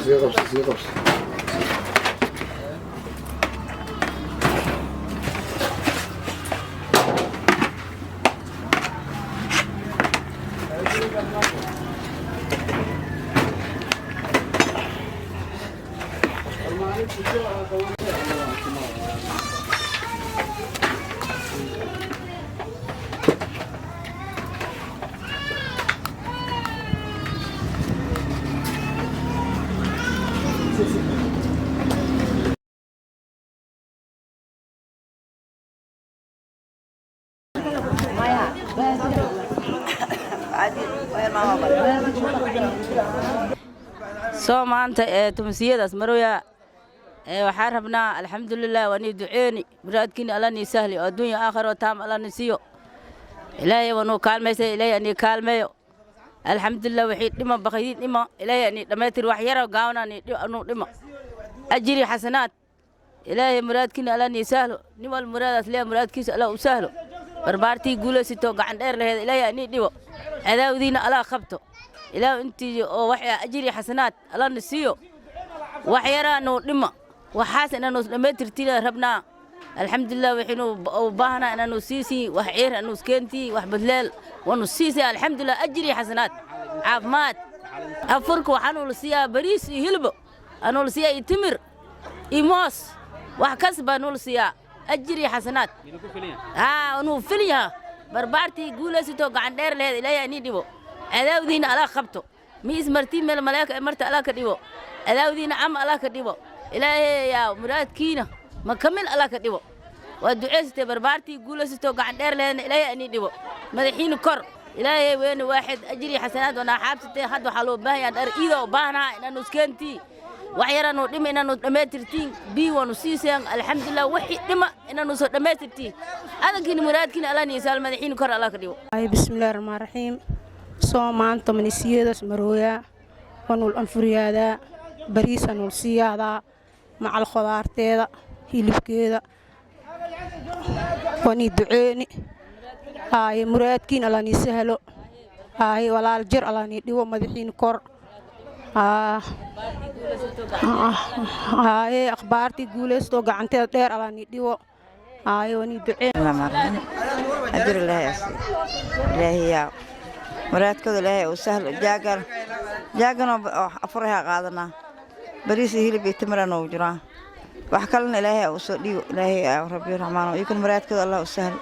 سيقبس soo maanta tumsiyadaas marooya waxaan rabnaa alxamdulilah waa nii duceeni muraadkiina alla nii sahli oo adduunya aakhiro taam alla nii siiyo ilaahay waa nuu kaalmaysay ilaahay anii kaalmeeyo alxamdulilah wixii dhima bakaydiin dhima ilaahay anii dhammaytir wax yaro gaawna anuu dhima ajiri xasanaad ilaahay muraadkiina alla nii sahlo nin wal muraadaas leeya muraadkiisa alla u sahlo barbaartii guulaysito gacan dheer laheed ilaahay anii dhibo cadaawdiina alla qabto ilaahu intii oo wax ajiri xasanaad alla nii siiyo wax yaraanu dhima waxaas inaanu dhammaytirtiin rabnaa alxamdulilah wixiinu u baahnaa inaanu siisii wax ciir anu iskeentii wax badleel waanu siisay alxamdulilah ajiri xasanaad caafimaad afurka waxaanu la siiyaa bariis iyo hilbo anu la siiyaa iyo timir iyo moos wax kas baanu la siiyaa ajiri xasanaad anuu filyaha barbaartii guulaysito gacan dheer laheed ilaahay anii dhibo cadaawdiina alla qabto mi ismartiin meel malaa'ika marta alla ka dhibo cadaawdiina ama alla ka dhibo ilaahay yaa muraadkiina ma kamil alla ka dhibo waa duceysatay barbaartii guulaysatoo gacan dheer leedna ilaahay anii dhibo madaxiina kor ilaahay weyn waaxid ajri xasanaad wana xaabsatay hadda waxaa loo baahan yahay dhar iida oo baahnaa inaanu iskeentii wax yaraanu dhima inaanu dhammaytirtiin bii waanu siiseen alxamdulilah wixii dhima inaanu soo dhammaytirtiin adankiina muraadkiina alla nii saal madaxiina kor alla ka dhibo bismillaahi rahmaani rahiim soo maanta manisiyadas marooya wanul anfuriyaadaa bariis anul siyaadaa macal khudaarteeda hilibkeeda wani duceeni ay muraadkiin alla nii sahlo ay walaal jir alla nii dhibo madaxiin kor ay akhbaartii guulaysto gacanteeda dheer alla nii dhibo ay wani duceeni ajir ilaahay muraadkooda ilaahay uu sahlo jaagan afuraha qaadanaa bariis iyo hilib iyo timir noo jiraan wax kalena ilaahay uu soo dhiibo ilaahay rabbi raxmaan iyo kun muraadkooda allah u sahlo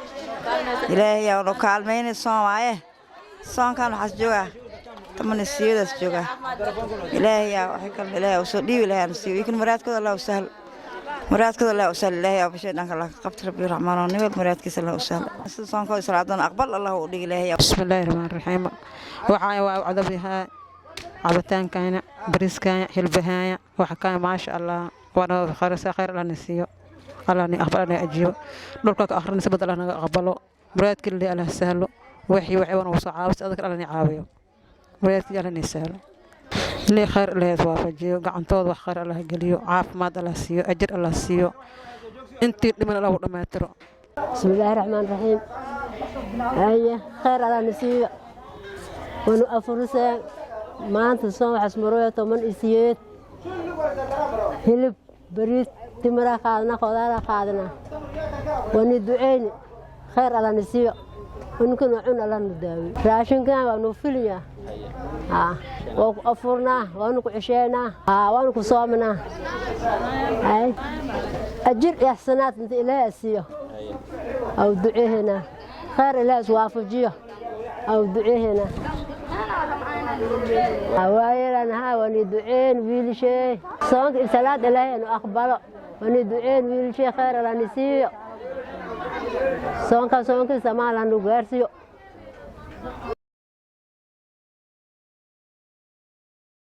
ilaahay yaa noo kaalmeynay Soomaaliya soonkan waxaas jooga tamani siyadas jooga ilaahay yaa wax kale ilaahay uu soo dhiibo ilaahay aan siiyo iyo kun muraadkooda allah u sahlo muraadkooda allah u sahlo ilaahay yaa bishay dhanka la qabto rabbi raxmaan nibad muraadkiisa allah u sahlo soonka salaadan aqbal allah u dhig ilaahay bismillaahi rahmaani rahiim waxaan waa cadabihaa cabitaankaana bariiskaana hilbahaana waxa ka maasha Allah wana khayr la nasiyo Allah ni aqbal ni ajiyo dhulka ka akhrinaysa badal naga aqbalo muraadkii ilaahay allah sahlo wixii wana soo caawis adag Allah ni caawiyo muraadkii Allah ni sahlo li khayr ilaahay waafajiyo gacantooda wax khayr Allah galiyo caafimaad Allah siiyo ajir Allah siiyo intii dhiman Allah u dhamaatiro bismillaahi rahmaani rahiim ay khayr Allah nasiyo wanu afursa maanta soo waxas marooya toman isiyeed hilib bariis timira qaadna khudaar qaadna wani duceeni khayr alla nasiyo unkuna cun alla nudaawi raashinkan waa noo filiya waa afurna waanu ku cishayna waanu ku soomna ay ajir ihsanaat inta ilaahay asiyo aw duceehna khayr ilaahay waafajiyo aw duceehna أوائلنا ها وندعين ويل شيء صانك الصلاة إلهي إنه أقبله وندعين ويل شيء خير لا نسيه صانك سماه لانو غيرسيو